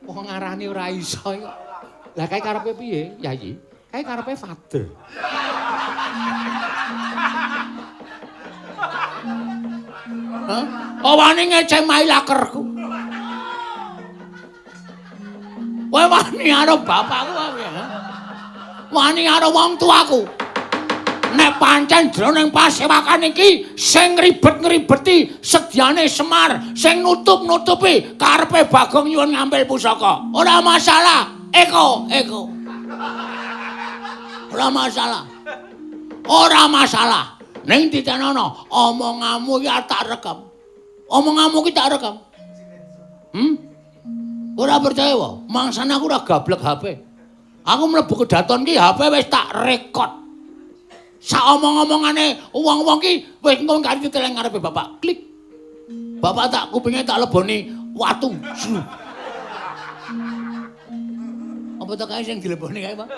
Wong ngarani ora iso kok. Lah kae karepe piye, Yayi? Kae karepe father. Hah? Oh wani ngeceh mai lakerku. Kowe wani karo bapakku apa ya? Wani karo wong tuaku. Nek pancen jroning pasewakan iki sing ngribet-ngribeti sediane Semar, sing nutup-nutupi karepe Bagong nyuwun ngambil pusaka. Ora masalah. Eko. Ora masalah. Ora masalah. Ning titenono, omonganmu iki tak rekam. Omonganmu iki tak rekam. Ora percaya wae. Mangsane aku ora gablek HP. Aku mlebu kedaton ki HP wis tak rekod. Sak omong-omongane wong-wong ki wis engko kari diteleng ngarepe bapak. Klik. Bapak tak kupinge tak leboni watu. Apa tak kae sing dileboni kae, Pak?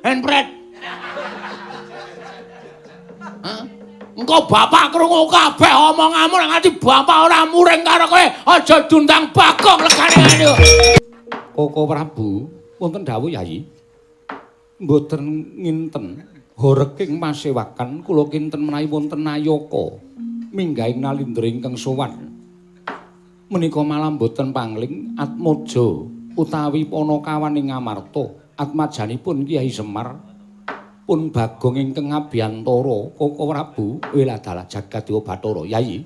Handpret. Hah? Engko bapak krungu kabeh omonganmu nek nganti bapak ora muring karo kowe, aja diundang Bagong legane ngene. Koko Prabu, wonten dawuh Yayi. Mboten nginten horeking pasewakan kula kinten menawi wonten nayaka minggahing nalindra ingkang sowan. Menika malam boten pangling Atmaja utawi Panakawan ing Ngamarta, atmajanipun Kyai Semar pun Bagong ingkang Abiyantara Koko Prabu Wiladalah Jagadéwa Bathara. Yayi,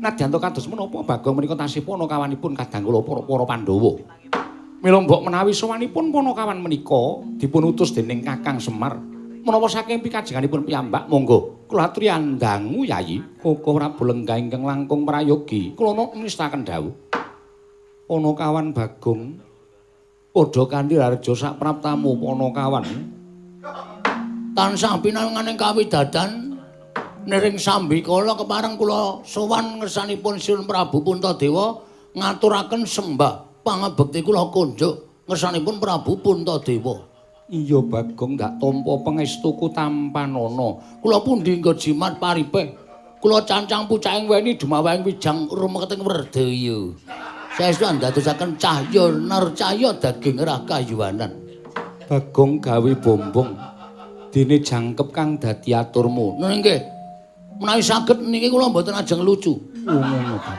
nadyan to kados menapa Bagong menika tasih Panakawanipun kadang kula para Pandhawa. Mila mbok menawi sowanipun Panakawan menika dipun utus dening Kakang Semar menapa saking pikajenganipun piyambak, monggo kula aturi andangu Yayi. Koko Prabu lenggah ingkang langkung prayogi kula nistaken dawuh. Panakawan Bagong padha kanthi raja sak praptamu Panakawan tansah pinanganing kawidadan nering sambikala kepareng kula sowan ngersanipun Sinuhun Prabu Puntadewa ngaturaken sembah pangabekti kula kunjuk ngersanipun Prabu Puntadewa. Iya Bagong ndak tampa pangestuku tampanana. Kula pundi nggo jimat paripe. Kula cancang pucaking weni dumawahing wijang rumeketing Werdaya. Saestu ndadosaken cahya narcaya daging rakayuwanan. Bagong gawe bombong dene jangkep kang dadi aturmu. Nggih. Menawi saged niki kula mboten ajeng lucu. Ngono ta.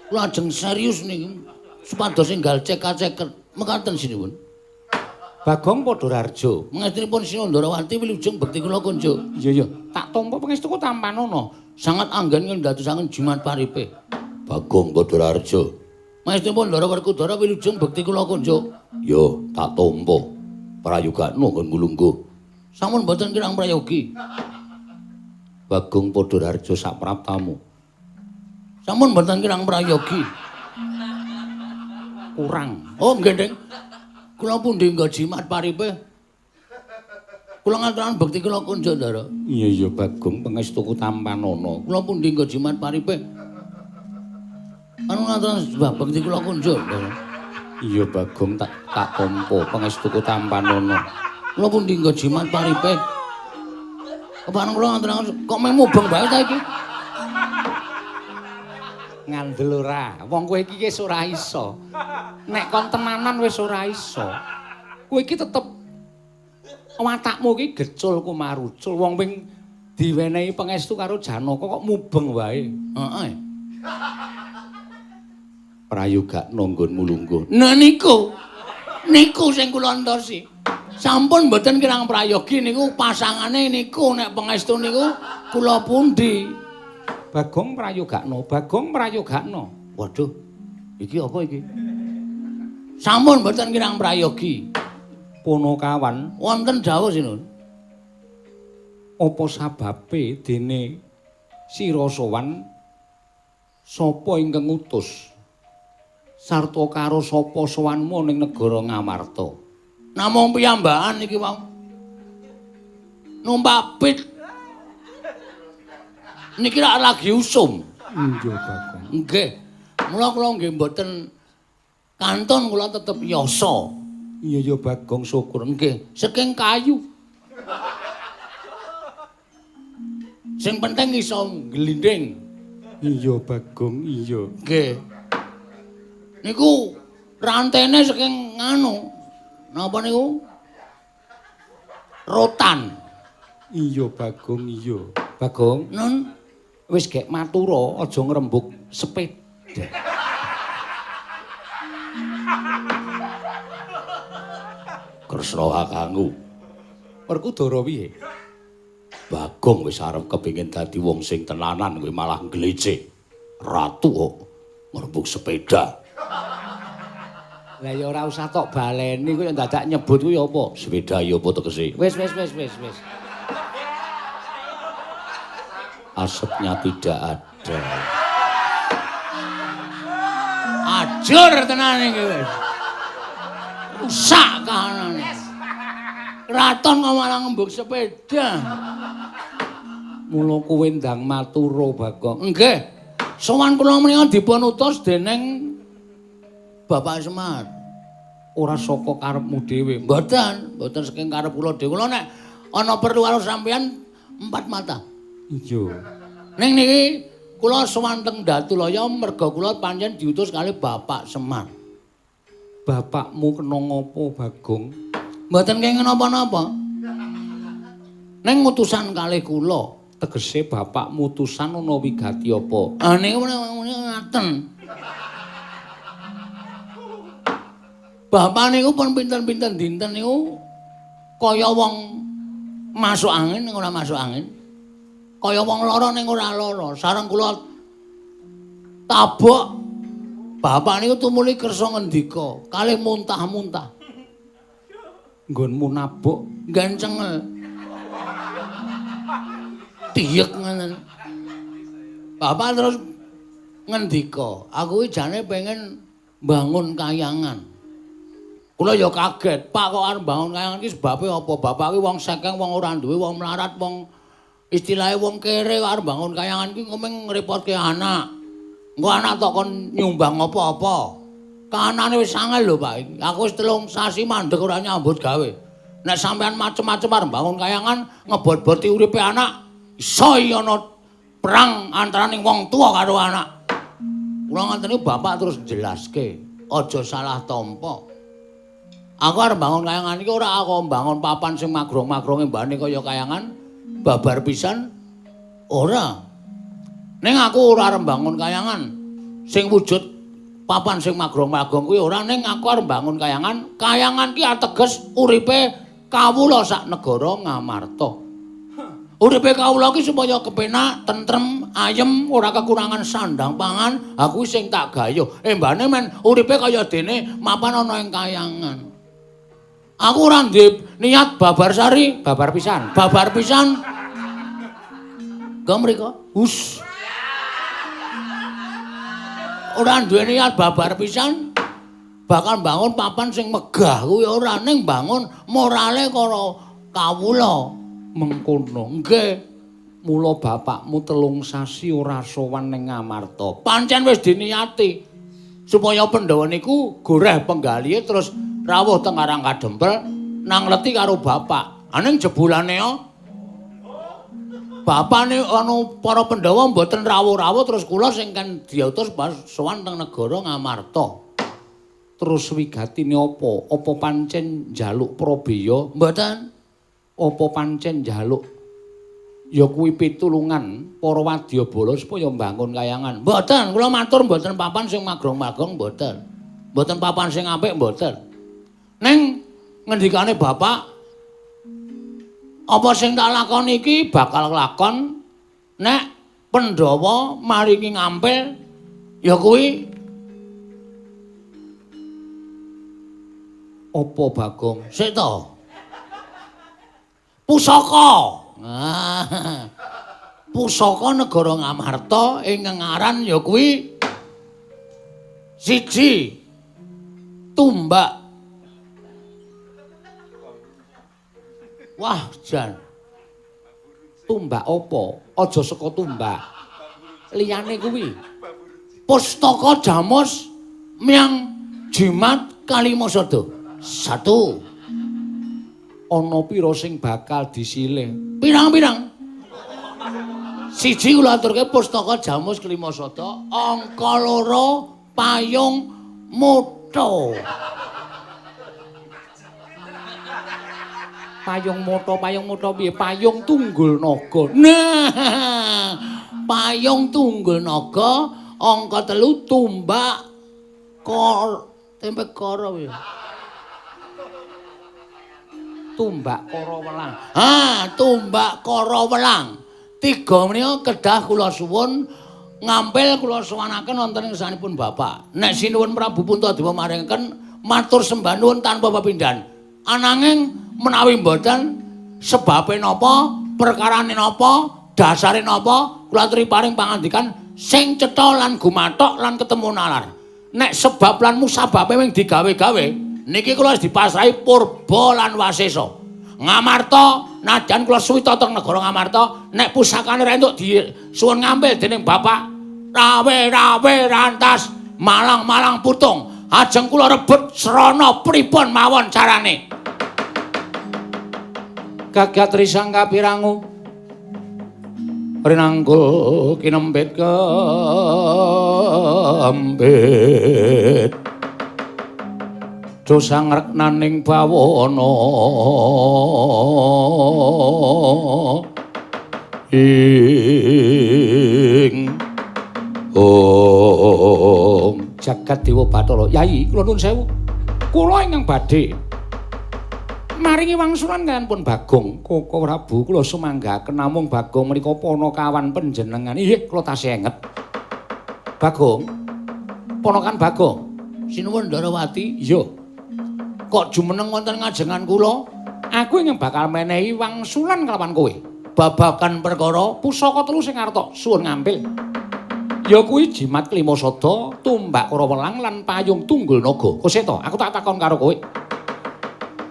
Kula ajeng serius niki supados enggal cekak-ceket mekaten sinuwun. Bagong Padhararja, mengestunipun Sinuhun Ndarawati wilujeng bekti kula kunjuk. Iya. Tak tampa pangestuku tampanana. Sangat anggen yen ndadosaken jimat paripe. Bagong Padhararja. Mengestunipun Ndara Werkudara wilujeng bekti kula kunjuk. Yo, tak tampa. Prayogana kon ngulungguh. Sampun mboten kirang prayogi. Bagong Padhararja sak praptamu. Sampun mboten kirang prayogi. Kurang. Oh, nggih, Ding. Kula pundi nggo jimat paripe. Kula ngaturaken bekti kula kunjuk, Ndara. Iya, Bagong pangestuku tampanana. Kula pundi nggo jimat paripe. Anu ngaturaken sembah bekti kula kunjuk, Ndara. Iya Bagong tak tampa pangestuku tampanana. Kula pundi nggo jimat paripe. Kepanen kula ngaturaken kok meh mubeng bae ta iki. Ngandel ora. Wong kowe iki wis ora iso. Nek kon tenanan wis ora iso. Kowe iki tetep watakmu iki gecul kumarucul. Wong ping diwenehi pangestu karo Janaka kok mubeng wae. Heeh. Prayogakna nggonmu lungguh. Nah niku sing kula entosi. Sampun mboten kirang prayogi niku pasangane niku nek pangestu niku kula pundi. Bagong prayogakna. Waduh. Iki apa iki? Sampun mboten kirang prayogi. Panakawan wonten dawuh Sinuhun. Apa sababe dene sira sowan sapa ingkang ngutus? Sarta karo sapa sowanmu ning negara Ngamarta? Namung piyambakan iki wau. Numpak pit. Niki rak lagi usum. Nggih, Bagong. Nggih. Mula kula nggih mboten kantun kula tetep yasa. Iya, Bagong syukur. Nggih, saking kayu. Sing penting iso glinding. Iya Bagong, iya. Nggih. Niku rantene saking nganu. Napa niku? Rotan. Iya Bagong, iya. Bagong, Nun wis gek matura aja ngrembug sepeda. Kresna kakangku. Werkudara piye? Bagong wis arep kepengin dadi wong sing tenanan kowe malah nglecek. Ratu kok ngrembug sepeda. Lah ya ora usah tok baleni kowe dadak nyebut kuwi apa? Sepeda ya apa tegese? Wis. Asapnya tidak ada. Ajur tenan iki wis. Rusak kahanane. Raton kok malah ngembug sepeda. Mula kowe ndang matura Bagong. Nggih. Sowan kula menika dipun utus dening Bapak Semar. Ora saka karepmu dhewe. Mboten saking karep kula dhewe. Kula nek ana perlu karo sampeyan empat mata. Iya. Ning niki kula sowan teng Datulaya merga kula pancen diutus kali Bapak Semar. Bapakmu kena ngopo Bagong? Mboten kenging napa-napa. Ning utusan kalih kula. Tegese bapakmu utusan ana wigati apa? Ah niku ngaten. Bapak niku pun pinten-pinten dinten niku kaya wong masuk angin ning ora masuk angin. Kaya wong lara ning ora lara. Sareng kula tabok bapak niku tumuli kersa ngendika, kalih muntah-muntah. Nggonmu nabuk Nggen cengel. Tiyek ngoten. Bapak terus ngendika, aku iki jane pengen bangun kayangan. Kula ya kaget, Pak kok arep bangun kayangan iki sebabe apa? Bapak iki wong sekeng, wong ora duwe, wong melarat, wong istilahe wong kere kok arep bangun kayangan iki ngomong ngrepotke anak. Engko anak tok kon nyumbang apa-apa. Kahanane wis angel lho, Pak. Aku wis 3 sasi mandeg ora nyambut gawe. Nek sampean macem-macem arep bangun kayangan, ngebot-boti uripe anak, iso ana perang antaraning wong tua karo anak. Kula ngoten niku bapak terus jelaske, aja salah tampa. Aku arep bangun kayangan iki ora aku bangun papan sing magrong-magronge mbane kaya kayangan babar pisan ora. Ning aku ora arep bangun kayangan sing wujud papan sing magrong-magrong kuwi ora, ning aku arep bangun kayangan. Kayangan ki ateges uripe kawula sak negara Ngamarta. Uripe kawula ki supaya kepenak, tentrem, ayem, ora kekurangan sandang pangan. Aku sing tak gayuh. Mbane men uripe kaya dene mapan ana ing kayangan. Aku ora ndek niat babar sari, babar pisan. babar pisan. Mriko. Hus. Ora duwe niat babar pisan. Bakal bangun papan sing megah kuwi ora, ning bangun morale karo kawula. Mengkono. Nggih. Mula bapakmu 3 sasi ora sowan ning Ngamarta. Pancen wis diniati supaya Pandhawa niku goreh penggalihe terus rawuh teng Karang Kadempel nangleti karo bapak. Aning jebulane bapane anu para Pandhawa mboten rawuh-rawuh terus kula sing kan diutus pas sowan teng negara Ngamarta. Terus wigatine apa? Apa pancen njaluk Prabeya? Mboten. Apa pancen njaluk ya kuwi pitulungan para wadyabala supaya mbangun kayangan? Mboten, kula matur mboten papan sing magrong-magrong mboten. Mboten papan sing apik mboten. Ning ngendikane bapak apa sing tak lakoni iki bakal lakon nek Pandhawa maringi ngampil ya kuwi apa Bagong? sik to. Pusaka. Pusaka negara Ngamarta ing ngaran ya kuwi siji tumbak. Wah, jan. Tumbak apa? Aja saka tumbak. Liyane kuwi. Pustaka Jamus Myang Jimat Kalimasada. 1. Ana pira sing bakal disilih? Pirang-pirang? Siji kula aturke pustaka Jamus Klimasada, angka 2 Payung Mutha. Payung Mutha piye? Payung Tunggul Naga. Nah, Payung Tunggul Naga, angka 3 Tumbak Tempe Kara piye? Tumbak Kara Welang. Tumbak Kara Welang. 3 menika kedah kula suwun ngampil kula suwanaken wonten ing sanipun Bapak. Nek sinuwun Prabu Puntadewa maringaken matur sembah nuwun tanpa pepindhan. Ananging menawi mboten sebabe napa, perkarane napa, dasare napa, kula aturi paring pangandikan sing cetha lan gumathok lan ketemu nalar. Nek sebab lan musababe wing digawe-gawe, niki kula wis dipasrahi Purba lan Wasesa. Ngamarta najan kula suwita teng negara Ngamarta, nek pusakane ra entuk disuwun ngambil dening Bapak rawe-rawe rantas malang-malang putung. Ajeng kula rebut srana pripun mawon carane. Gagat risang kapirangu rinanggul kinempit kembit dosang reknaning bawana ing Om Jagat Dewa Bathara. Yai kula nuwun sewu, kula ingkang badhe maringi wangsulan kaliyan pun Bagong Koko Prabu, kula sumanggaken namung Bagong menika ponokawan panjenengan. Nggih, kula tasih enget. Bagong, ponokan Bagong. Sinuwun Ndarawati. Iya. Kok jumeneng wonten ngajengan kula? Aku ingin bakal menehi wangsulan kelawan kowe. Babagan perkara Pusaka 3 sing arta suwun ngambil. Ya kuwi Jimat Klimasada, Tumbak Kara Welang lan Payung Tunggul Naga. Koseta, aku tak takon karo kowe.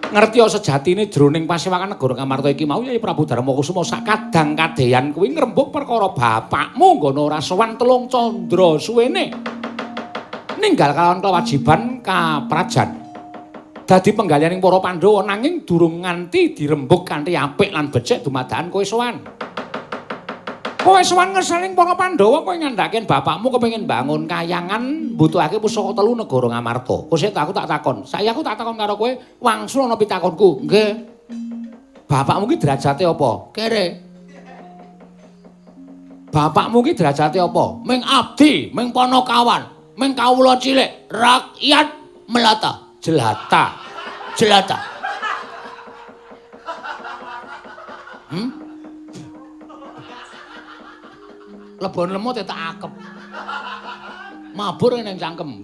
Ngerti sejatine jroning pasewakan negara Ngamarta iki mau Yai Prabu Darmakusuma sak kadang kadeyan kuwi ngrembug perkara bapakmu nggono ora sowan telung candra suwene. Ninggal kalawan kewajiban kaprajan. Dadi penggalianing para Pandhawa nanging durung nganti dirembug kanthi apik lan becik dumadakan kowe sowan. Kowe sowan ngeseling para Pandhawa kowe ngandhaken bapakmu kepengin bangun kayangan mbutuhake pusaka 3 negara Ngamarta. Kose aku tak takon. Saya aku tak takon karo kowe wangsul ana pitakonku. nggih. Bapakmu ki derajate apa? Kere. Bapakmu ki derajate apa? Ming abdi, ming ponokawan, ming kawula cilik, rakyat melata. Jelata. Jelata. Lebon lemut ya tak akep. Mabur ning cangkem.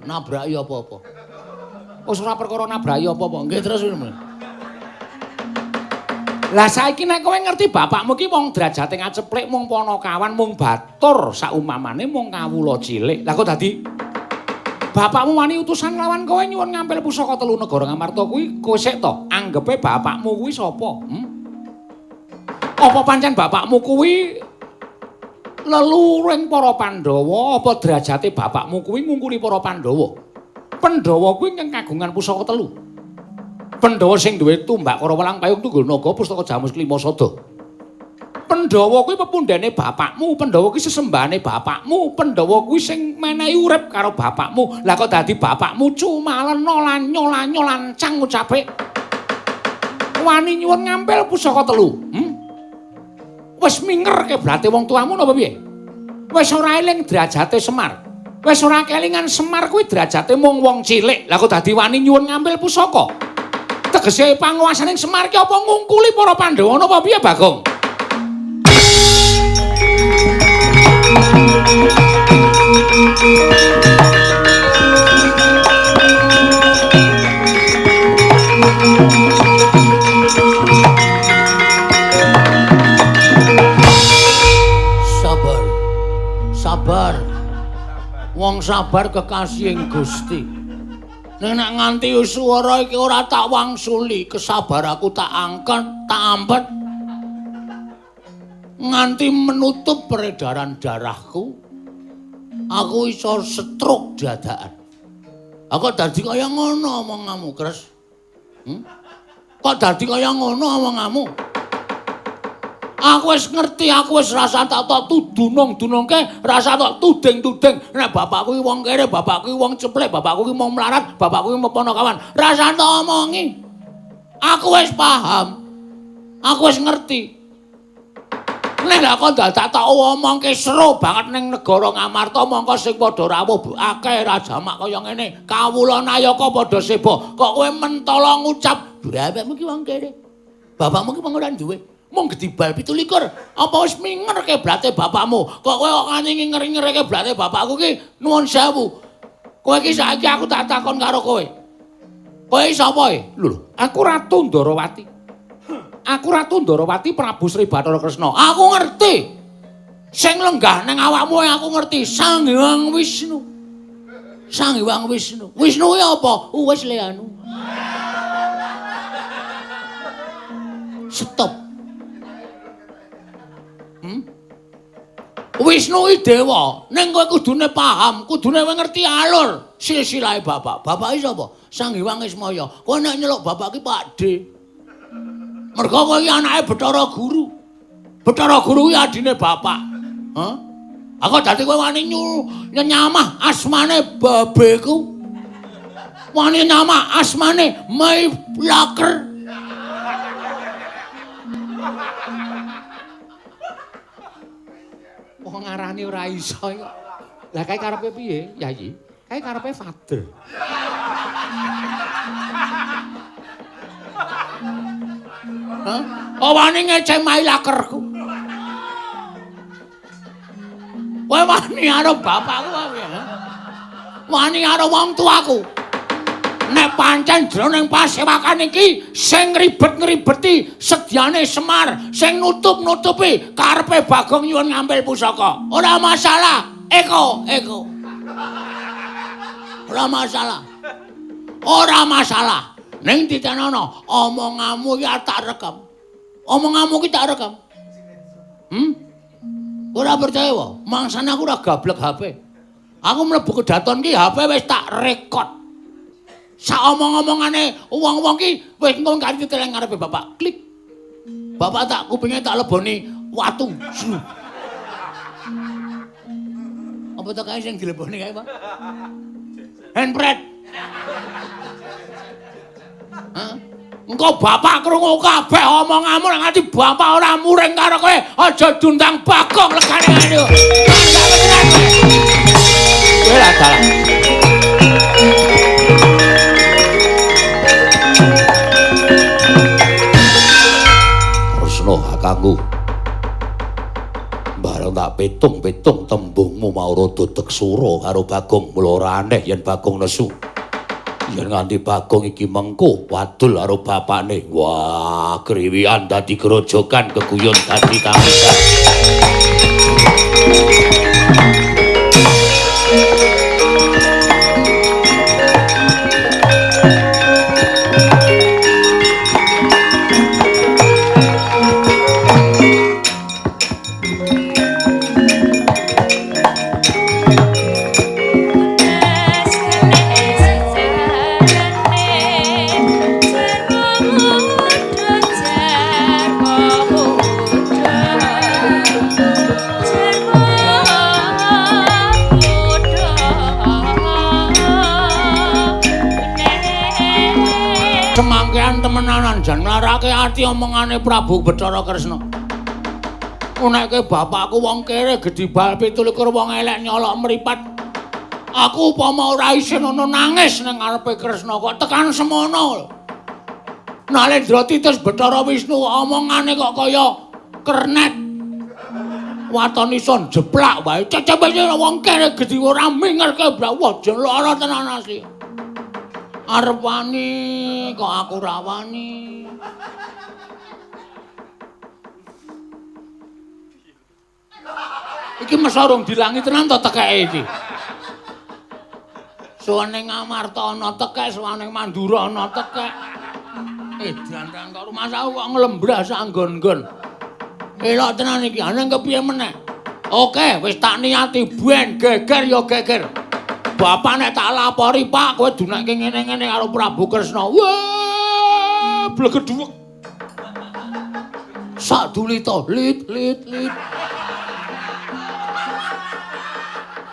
Nabraki apa-apa. Wis ora perkara nabraki apa-apa. Nggih terus ngono. Lah saiki nek kowe ngerti bapakmu ki wong derajate ngaceplik mung ponokawan mung batur saumpamane mung kawula cilik. Lah kok dadi bapakmu wani utusan lawan kowe nyuwun ngampil pusaka 3 negara Ngamarta kuwi kowe sik to anggepe bapakmu kuwi sapa? Apa pancen bapakmu kuwi leluring para Pandhawa apa derajate bapakmu kuwi ngungkuli para Pandhawa? Pandhawa kuwi ingkang kagungan pusaka 3. Pandhawa sing duwe Tumbak Kara Welang Payung Tunggul Naga Pustaka Jamus Klimasada. Pandhawa kuwi pepundhene bapakmu, Pandhawa kuwi sesembahane bapakmu, Pandhawa kuwi sing menehi urip karo bapakmu. Lah kok dadi bapakmu cumalena lan nyola-nyola lancang ngucape wani nyuwun ngampil pusaka 3. Wis minger keblate wong tuamu napa piye? Wis ora eling derajate Semar. Wis ora kelingan Semar kuwi derajate mung wong cilik. Lah kok dadi wani nyuwun ngampil pusaka? Tegese panguwasaning Semar ki apa ngungkuli para Pandhawa napa piye, Bagong? Sabar. Sabar. Wong sabar kekasihing Gusti. Nek nganti swara iki ora tak wangsuli, kesabar aku tak angkat, tak ampet. Nganti menutup peredaran darahku, aku iso stroke dadakan. Aku dadi kaya ngono omonganmu, Kres. Kok dadi kaya ngono omonganmu? Aku wis ngerti, aku wis rasa tak tudunung-dunungke, rasa tak tuding-tuding. Nek bapakku iki wong kere, bapakku iki wong ceplek, bapakku iki wong melarat, bapakku iki ponokawan. Rasa tak omongi. Aku wis paham. Aku wis ngerti. Nek lak kok dadak tak omongke seru banget ning negara Ngamarta mongko sing padha rawuh akeh ra jamak kaya ngene. Kawula Nayaka padha seba. Kok kowe mentolo ngucap, "Bapakmu ki wong kere. Bapakmu ki wong ora duwe." Mung gedibal 17. Apa wis minger keblate bapakmu? Kok kowe kok nganti ngeri-ngerike keblate bapakku ki nuwun sewu. Kowe ki saiki aku tak takon karo kowe. Kowe sapa e? Lho, aku Ratu Ndarawati. Aku Ratu Ndarawati Prabu Sri Bathara Kresna. Aku ngerti. Sing lenggah ning awakmu aku ngerti. Sang Hyang Wisnu. Sang Hyang Wisnu. Wisnu ki apa? Wis le anu. Stop. Wisnu iki dewa, ning kowe kudune paham, kudune ngerti alur silsilahe bapak. Bapak iki sapa? Sang Hyang Ismaya. Kowe nek nyeluk bapak ki Pakde. Mergo kowe iki anake Bathara Guru. Bathara Guru ki adine bapak. Hah? Aku dadi kowe wani nyamah asmane babeku. Wani nyamah asmane Mai Laker. Wong ngarani ora iso kok. Lah kae karepe piye, Yayi? Kae karepe father. Hah? Oh wani ngece Mai Lakerku. Kowe wani karo bapakku wae. Wani karo wong tuaku. Nek pancen jroning pasewakan iki sing ngribet-ngribeti sediane Semar, sing nutup-nutupi karepe Bagong nyuwun ngambil pusaka. Ora masalah. Eko. Ora masalah. Ora masalah. Ning ditenono, omonganmu iki tak rekam. Omonganmu iki tak rekam. Ora percaya wae. Mangsane aku ora gablek HP. Aku mlebu kedaton ki HP wis tak rekod. Sak omong-omongane wong-wong ki wis engko kari diteleng ngarepe bapak. Klik. Bapak tak kupinge tak leboni watu. Apa to kae sing dileboni kae, Pak? Handbrake. Hah? Engko bapak krungu kabeh omonganmu nek nganti bapak ora muring karo kowe, aja dundang Bagong legane ngene. Kowe lah dalan. Kakangku. Bareng tak pitung-pitung tembungmu mau rada teksura karo Bagong, mula ora aneh yen Bagong nesu. Yen nganti Bagong iki mengko wadul karo bapakne. Wah, kriwian dadi grojogan keguyon dadi tamisan. Temenanan jan nglarake ati omongane Prabu Bathara Kresna. Nek bapakku wong kere gedibal 17 wong elek nyolok mripat. Aku upama ora isin ana nangis nang ngarepe Kresna kok tekan semono. Nalendra Titis Bathara Wisnu omongane kok kaya kernet. Waton ison jeplak wae. Cecep wong kere gedhi ora mingerke blak. Wah, jen lara tenan asli. Arep wani kok aku ra wani. Iki mesarung dilangi tenan to tekeke iki. Suwane Ngamarta ana tekek, suwane Mandura ana tekek. Dandang karo masaku kok nglembras anggon-nggon. Elok tenan iki, ana kepiye meneh? Oke, wis tak niati ben geger ya geger. Bapak nek tak lapori, Pak, kowe dunekke ngene-ngene karo Prabu Kresna. Wah, blegedhuwek. sak dulita lit.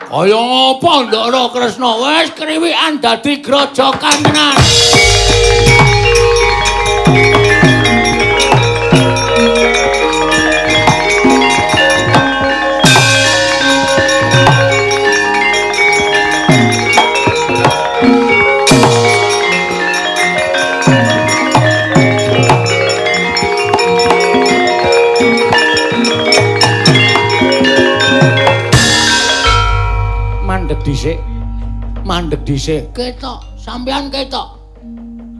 Kaya ngapa Ndara Kresna wis kriwikan dadi grojokan tenan. Mandeg dhisik. Ketok, sampean ketok.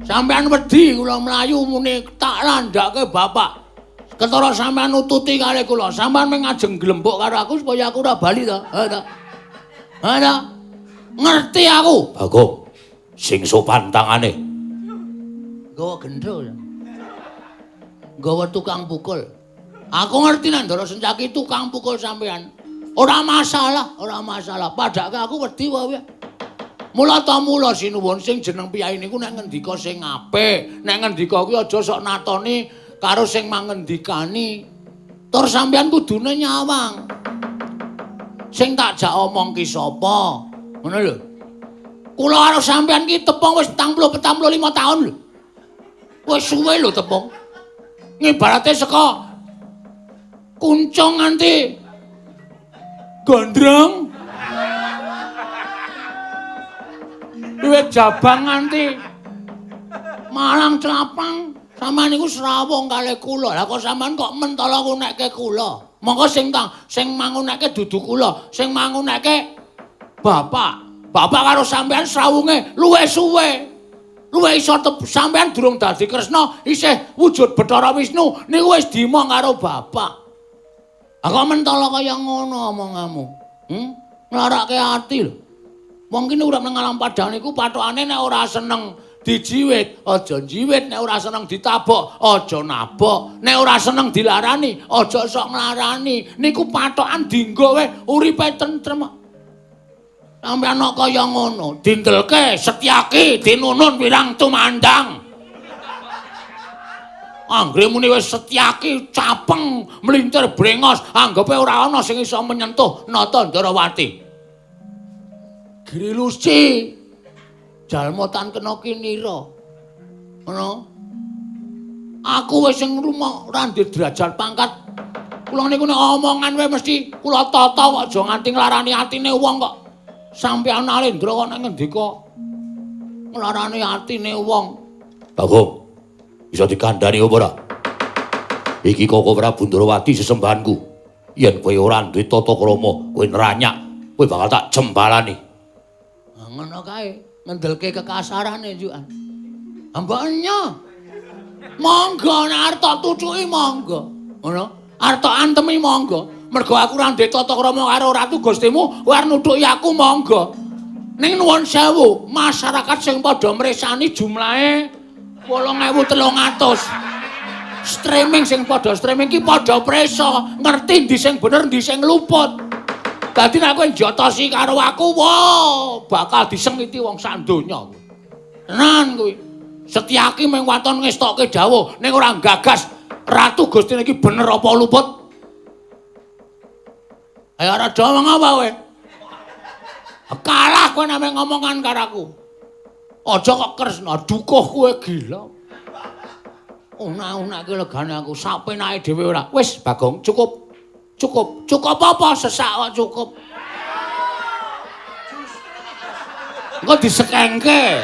Sampean wedi kula mlayu muni tak landhake bapak. Ketara sampean nututi kali kula. Sampean mung ngajeng glembok karo aku supaya aku ora bali to. Ha ta? Ha ta? Ngerti aku. Bagong. Sing sopan tangane. Gawa gendho. Gawa tukang pukul. Aku ngerti nang Ndara Sencaki tukang pukul sampean. Ora masalah. Padake aku wedi wae. Mula ta mula sinuwun sing jeneng piyai niku nek ngendika sing apik, nek ngendika kuwi aja sok natoni karo sing mangendikani. Tur sampeyan kudune nyawang. Sing tak jak omong ki sapa? Ngono lho. Kula karo sampeyan ki tepung wis 45 taun lho. Wis suwe lho tepung. Ngibarate saka kuncung nganti gondrong. Duit jabang nganti Malang Celapang. Sampeyan niku srawung kalih kula. Lah kok sampeyan kok mentala ngunekke kula? Monggo sing mangunekke dudu kula, sing mangunekke bapak. Bapak karo sampeyan srawunge luwih suwe. Luwih iso sampeyan durung dadi Kresna, isih wujud Bathara Wisnu niku wis dimong karo bapak. Lah kok mentala kaya ngono omonganmu? Nglarake ati lho. Wong kene urip nang alam padang niku pathokane nek ora seneng dijiwit, aja jiwit, nek ora seneng ditabok, aja nabok, nek ora seneng dilarani, aja sok nglarani. Niku pathokan dienggo wae uripe tentrem. Sampeyan kok kaya ngono, dindelke Setyaki dinunun wirang tumandang. Anggere muni wis Setyaki capeng mlintir brengos, anggape ora ana sing iso menyentuh nata Ndarawati. Grilusi jalma tan kena kinira. Ngono. Aku wis sing rumah ora ndek derajat pangkat. Kula niku nek omongan wae mesti kula tata kok aja nganti nglarani atine wong kok. Sampeyan Nalendra kok nek ngendika nglarani atine wong. Bagong. Bisa dikandhani apa ora? Iki Koko Prabu Ndarawati sesembahanku. Yen kowe ora duwe tata krama, kowe neranyak, kowe bakal tak jembalani. Ngono kae ngendelke kekasarane jukan. Ambaknya. Monggo nek arep tak tucuki monggo. Ngono. Arep tak antemi monggo. Mergo aku ora ndek tata krama karo Ratu Gustimu, kowe arep nutuki aku monggo. Ning nuwun sewu, masyarakat sing padha mresani jumlahe 8.300. Streaming sing padha streaming ki padha preso, ngerti ndi sing bener, ndi sing luput. Dadi nek kowe njotosi karo aku, wah, bakal disengiti wong sak donya. Tenan kuwi. Setyaki mung waton ngestokke dawuh, ning ora gagas Ratu Gusti iki bener apa luput. Ayo ora do ngomong apa kowe? Kalah kowe nek ngomongan karo aku. Aja kok Kresna dukuh kowe gila. Una-una ki legane aku sapenake dhewe ora. Wis Bagong, cukup. Cukup apa sesak kok cukup. Engko disekengke.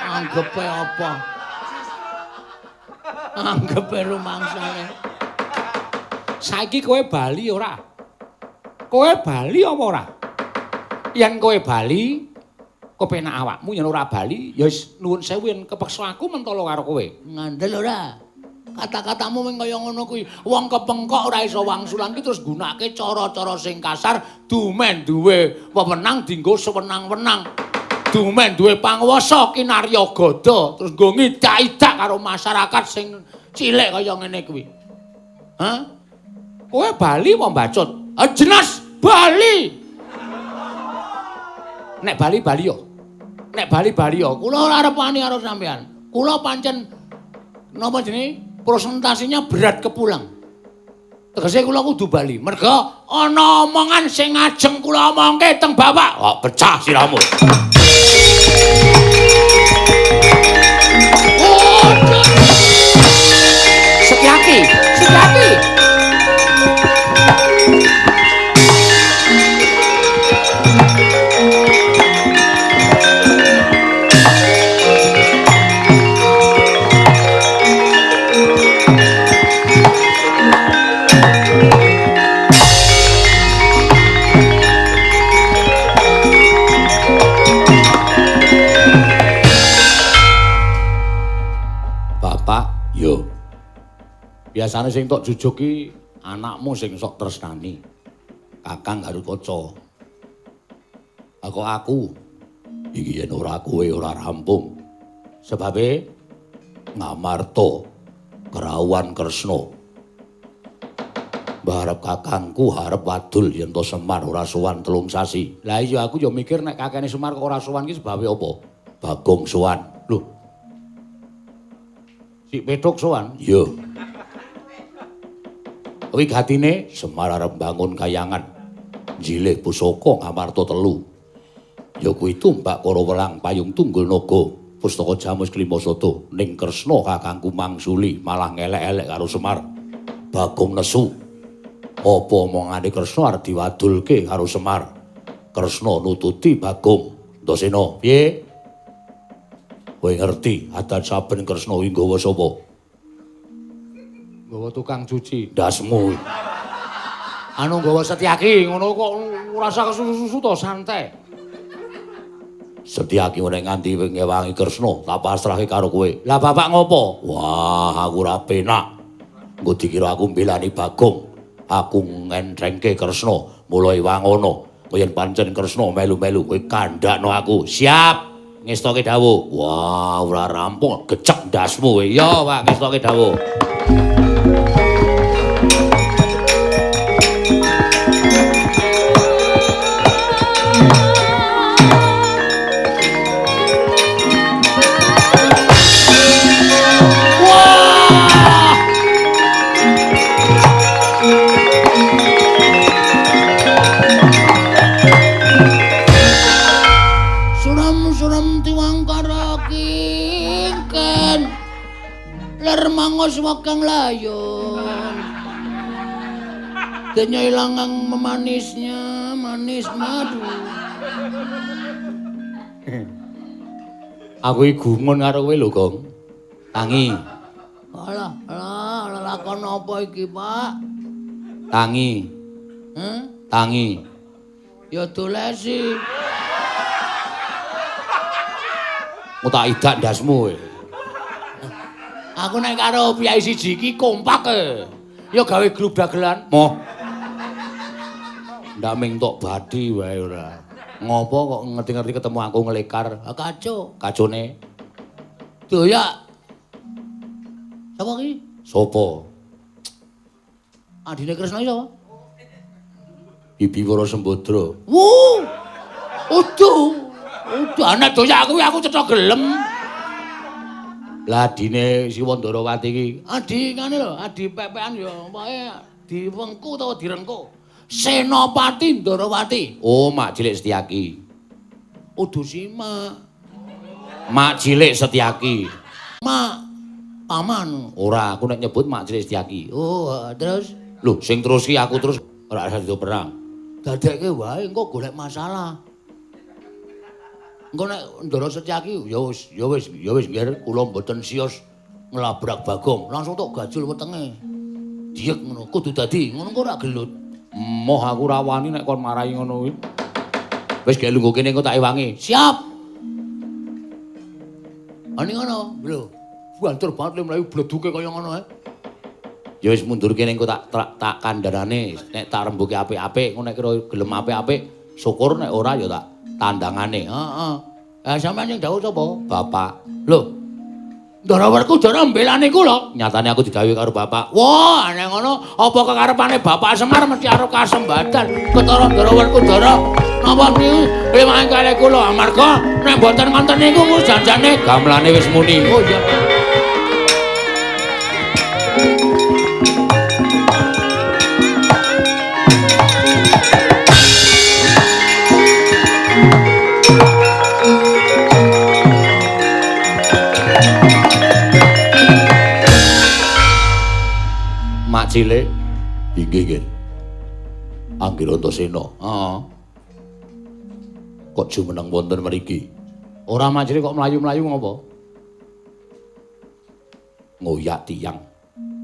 Anggepe apa? Anggepe rumangsane. Saiki kowe bali ora? Kowe bali apa ora? Yen kowe bali, kepenak awakmu yen ora bali, ya wis nuwun sewu yen kepeksa aku mentala karo kowe. Ngandel ora? Kata-katamu mung kaya ngono kuwi. Wong kepengkok ora iso wangsulan ki terus gunakake cara-cara sing kasar, dumen duwe wewenang dienggo sewenang-wenang. Dumen duwe panguwasa kinarya gada, terus nggo ngidak-idak karo masyarakat sing cilik kaya ngene kuwi. Hah? Kowe bali apa mbacut? Jelas bali. Nek bali yo. Nek bali yo. Kula ora arep wani karo sampean. Kula pancen napa jenenge? presentasinya berat kepulang. Tegese kula kudu bali. Merga ana omongan sing ngajeng kula omongke teng bapak. Kok pecah siramu. Setyaki, Setyaki. Yo. Biasane sing tok jujuk ki anakmu sing sok tresnani. Kakang Garukaca. Aku iki yen ora kowe ora rampung. Sebabe Ngamarta Kerawan Kresna. Barep kakangku harep wadul yen to Semar ora sowan 3 sasi. Lah iya aku yo mikir nek kakene Semar kok ora sowan ki sebabe apa? Bagong sowan. Lho. Si Petruk sowan? Iya. Kuwi gatine Semar arep bangun kayangan. Jilih pusaka Ngamarta 3. Ya kuwi tumbak para welang payung tunggul naga. Pustaka Jamus Klimasada ning Kresna kakangku mangsuli malah ngelek-elek karo Semar. Bagong nesu. Apa omongane Kresna arep diwadulke karo Semar. Kresna nututi Bagong. Ndasena, piye? Kowe ngerti adat saben Kresna kuwi nggawa sapa? Nggawa tukang cuci. Dasmu. Anu nggawa Setyaki, ngono kok ora usah kesusu-susu to, santai. Setyaki nek nganti ngewangi Kresna, tak pasrahke karo kowe. Lah bapak ngopo? Wah, aku ora penak. Engko dikira aku mbelani Bagong. Aku ngentrengke Kresna, mulai wangono. Yen pancen Kresna melu-melu kowe kandhakno aku. Siap. Ngestoke dawuh. Wah, ora rampung gecek ndasmu kowe. Ya, Pak, ngestoke dawuh. Mangos wakang layon. Denya ilangang memanisnya, manis madu. Aku iki gumun karo kowe lho, Gong. Tangi. Alah, lakon apa iki, Pak? Tangi. Tangi. Ya dolesi. Mu tak idak ndasmu kowe. Aku nek karo piyai siji iki kompak e. Ya gawe grup dagelan. Moh. Ndak ming tok bathi wae ora. Ngopo kok ngerti-ngerti ketemu aku ngelekar? Kaco. Kacone. Doyak. Sapa ki? Sopo? Adine Kresna iki sapa? Bibi Wara Sembadra. Wuh. Uduh anak doyak aku cetha gelem. Lah adine Siwa Ndarawati iki. Adi ngene lho, adi pepekan ya pokoke diwengku utawa direngku. Senopati Ndarawati. Oh, mak cilik Setyaki. Udu Sima. Mak cilik Setyaki. Mak paman. Ora, aku nek nyebut mak cilik Setyaki. Oh, terus lho sing terus ki aku terus ora ada perang. Dadekke wae engko golek masalah. Engko nek Ndara Setyaki ya wis nggih kula mboten sios nglabrak Bagong, langsung tok gajul wetenge. Diek ngono, kudu dadi ngono kok ora gelut. Moh aku ora wani nek kon marahi ngono kuwi. Wis gawe lungguh kene engko tak ewangi. Siap. Ani ngono, lho. Banter banget le mlayu bleduke kaya ngono ae. Ya wis mundur kene engko tak kandharane nek tak rembuke apik-apik, ngono nek kira gelem apik-apik, syukur nek ora ya tak tandangane. Heeh. Lah sampeyan sing dawuh sapa? Bapak. Lho. Ndarawerku jare mbelani kula. Nyatane aku digawe karo bapak. Wah, nek ngono apa kekarepane Bapak Semar mesti arep kasembadan. Ketara Ndarawerku Ndara napa niku rimahe kalih kula amarga nek mboten ngoten niku janjane gamelane wis muni. Oh iya. Cilik. Inggih, nggih. Anggir Antasena. Heeh. Kok jumeneng wonten mriki? Ora Mak Cilik kok mlayu-mlayu ngopo? Ngoyak tiyang.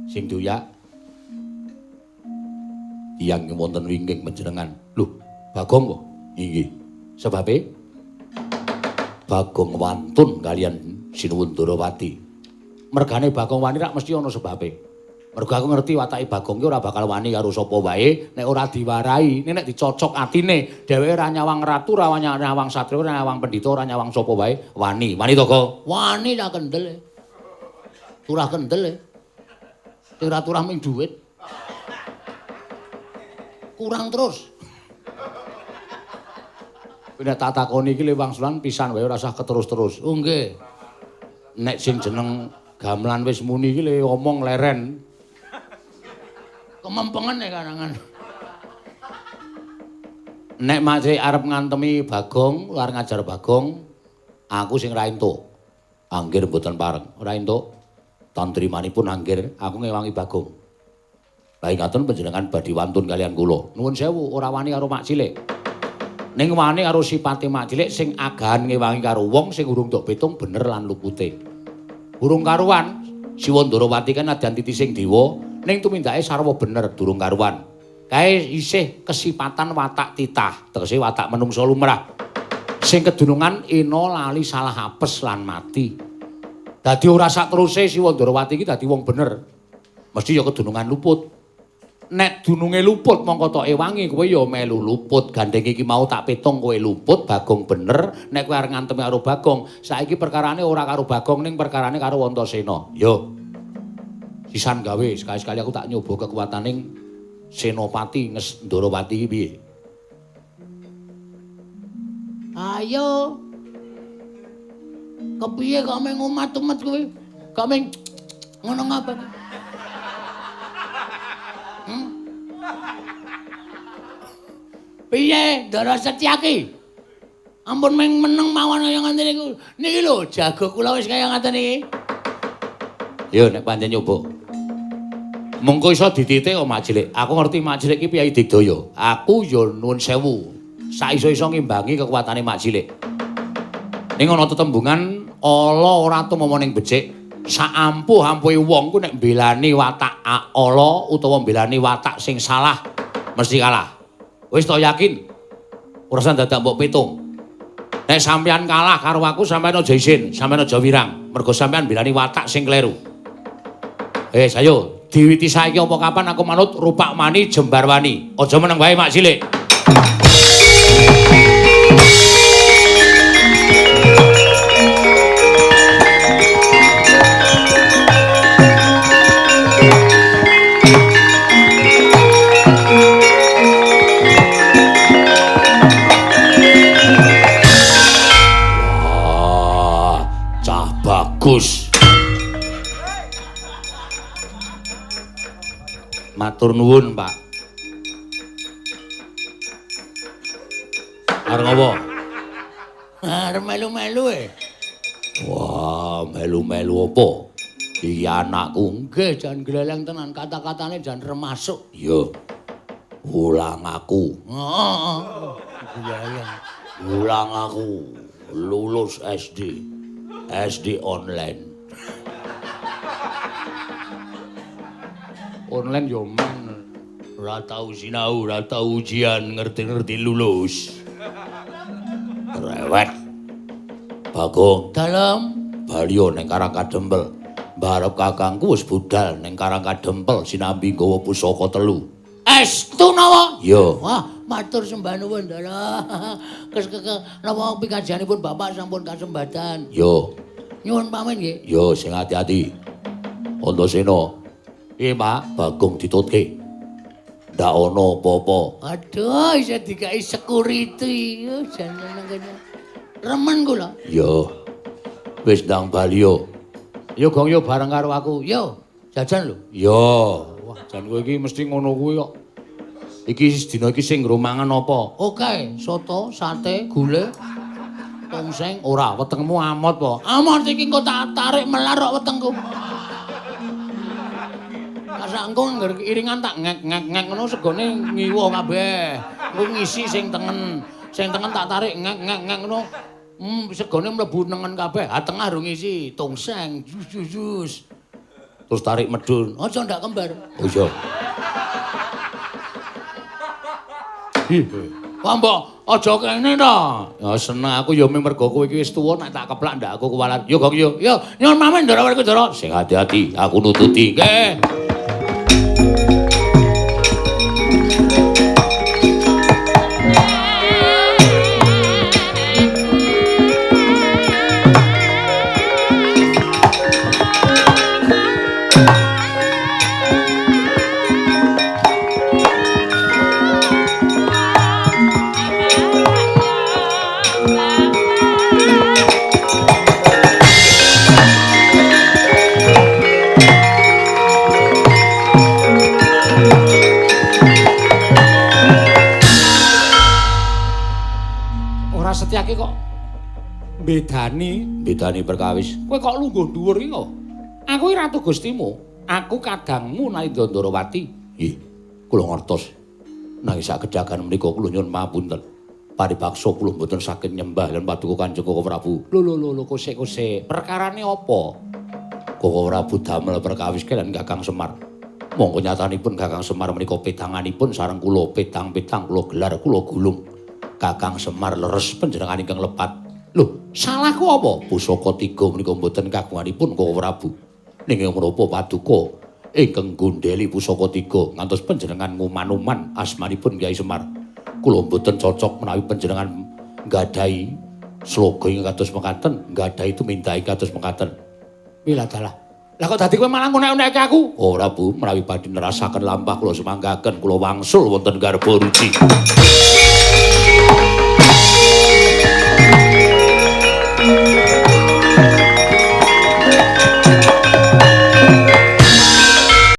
Sing doyak Tiyang wonten wingking panjenengan. lho, Bagong kok. Inggih. Sebabe Bagong wantun kalian Sinuwun Darawati. mergane Bagong wani rak mesti ana sebabe. Mergo aku ngerti watake Bagong ki ora bakal wani karo sapa wae nek ora diwarai. Nek dicocok atine, dheweke ora nyawang ratu, ora nyawang satria, ora nyawang pendhita, ora nyawang sapa wae, wani. Wani to, Kok? Wani tak kendel. Turah kendel. Ora turah ming dhuwit. Kurang terus. Nek tak takoni iki le wangsulan pisan wae ora usah keterus-terus. Oh nggih. Nek sing jeneng gamelan wis muni iki le omong leren. Kemempengan ya karangan. Nek Mak Cilik arep ngantemi Bagong, arep ngajar Bagong, aku sing ra entuk. Anggir mboten pareng. Ora entuk. Tantrimanipun anggir Aku ngewangi Bagong. lah ngaten panjenengan badhe wantun kalian kula. Nuwun sewu, ora wani karo Mak Cilik. Ning wani karo sipate Mak Cilik sing agahan ngewangi karo wong sing urung tok pitung bener lan lupute. Urung karuan, Siwa Darawati kan adan titi sing dewa, ning tumindake sarwa bener durung karuan. Kae isih kesipatan watak titah, tegese watak menungsa lumrah. Sing kedunungan ina lali salah apes lan mati. Dadi ora sak teruse Siwa Darawati iki dadi wong bener. Mesti ya kedunungan luput. Nek dununge luput mongko tok ewangi kowe ya melu luput. Gandeng iki mau tak pitung kowe luput, Bagong bener. Nek kowe arep ngantemi karo Bagong, saiki perkarane ora karo Bagong ning perkarane karo Antasena. Yo. Sisan gawe, sekali-sekali aku tak nyoba kekuataning Senopati Darawati iki piye? Ayo. Kepiye kok meng umat-umat kowe? Kok meng ngono ngapa? Piye Ndara Setyaki? Ampun meng meneng mawon kaya ngene niku. Niki lho jago kula wis kaya ngaten iki. Yo nek pancen nyoba. Mengko iso dititik kok Mak Cilik. Aku ngerti Mak Cilik iki piyai digdaya. Aku yo nuwun sewu. Sak iso-iso ngimbangi kekuatane Mak Cilik. Ning ana tetembungan ala ora tumama ning becik. Sak ampuh-ampuhe wong ku nek mbelani watak ala utawa mbelani watak sing salah mesti kalah. Wis to yakin? Ora usah dadak mbok pitung. Nek sampean kalah karo aku sampean aja isin, sampean aja wirang. Mergo sampean mbelani watak sing kleru. Ayo, diwiti saiki apa kapan aku manut rupak mani jembar wani. Aja meneng wae Mak Cilik. Bagus. Matur nuwun, Pak. Arep ngopo? Arep melu-melu e. Wah, melu-melu apa? Iki anakku. Nggih, jan gleleng tenan kata-katane jan remasuk. Yo. Ulang aku. Heeh. Gleleng. Ulang aku. Lulus SD. SD online. Online yo men. Ora tau sinau, ora tau ujian, ngerti-ngerti lulus. Rewet. Bagong. Dalem. Baliyo ning Karang Kadempel. Mbarep kakangku wis budal ning Karang Kadempel sinambi nggawa pusaka telu. Estu nawa? Yo. Wah, matur sembah nuwun Ndara. Napa pikajanipun Bapak sampun kasembatan. Yo. Nyuwun pamit nggih. Yo sing ati-ati. Antasena. Piye, Pak? Bagong ditutke. Ndak ana apa-apa. Aduh, isa dikai security. Jan nang kene. Remen kula. Yo. Wis ndang baliyo. Yo Gong yo bareng karo aku. Yo, jajan lho. Yo. Wah, jan kowe iki mesti ngono kuwi kok. Iki dina iki sing nggo mangan apa? Oke, soto, sate, gulai, tongseng. Ora, wetengmu amot po. Amot iki engko tak tarik melar kok wetengku. Sangko ngger iringan tak ngek-ngek ngono segone ngiwo kabeh. Engko ngisi sing tengen. Sing tengen tak tarik ngek-ngek ngono. Segone mlebu nengen kabeh. Ha tengah ro ngisi tongseng jus. Terus tarik medun. Aja ndak kembar. Oh iya. Wah mbok aja kene ta. Ya seneng aku ya mergo kowe iki wis tuwa nek tak keplak ndak aku kuwalat. Yo Gong yo. Yo nyuwun pamit Ndara Werku Dara. Sing hati-hati aku nututi. Nggih. Setyake kok bedani perkawis. Kowe kok lungguh dhuwur iki kok. Aku iki ratu Gustimu. Aku kadangmu Nalindra Ndarawati. Nggih, kula ngertos. Nanging sak kedhagan menika kula nyuwun mapunten. Paripaksa kula mboten saged nyembah lan paduka Kanjeng Koko Prabu. Lho kosek. Perkarane apa? Koko Prabu damel perkawis kaliyan Kakang Semar. Monggo nyatanipun Kakang Semar menika pedanganipun sareng kula pedang-pedang kula gelar kula gulung. Kakang Semar leres panjenengan ingkang lepat. Lho, salahku apa? Pusaka 3 menika mboten kagunganipun Koko Prabu. Ninging menapa paduka ingkang gondheli pusaka 3 ngantos panjenengan nguman-uman asmanipun Kyai Semar. Kula mboten cocok menawi panjenengan nggadahi sloga ing kados mekaten, nggadahi tumindahi kados mekaten. Mila dalah. Lah kok dadi kowe malah ngonek-onekke aku? Oh Prabu, menawi badhe nerasaken lampah kula semanggaken kula wangsul wonten garba ruci.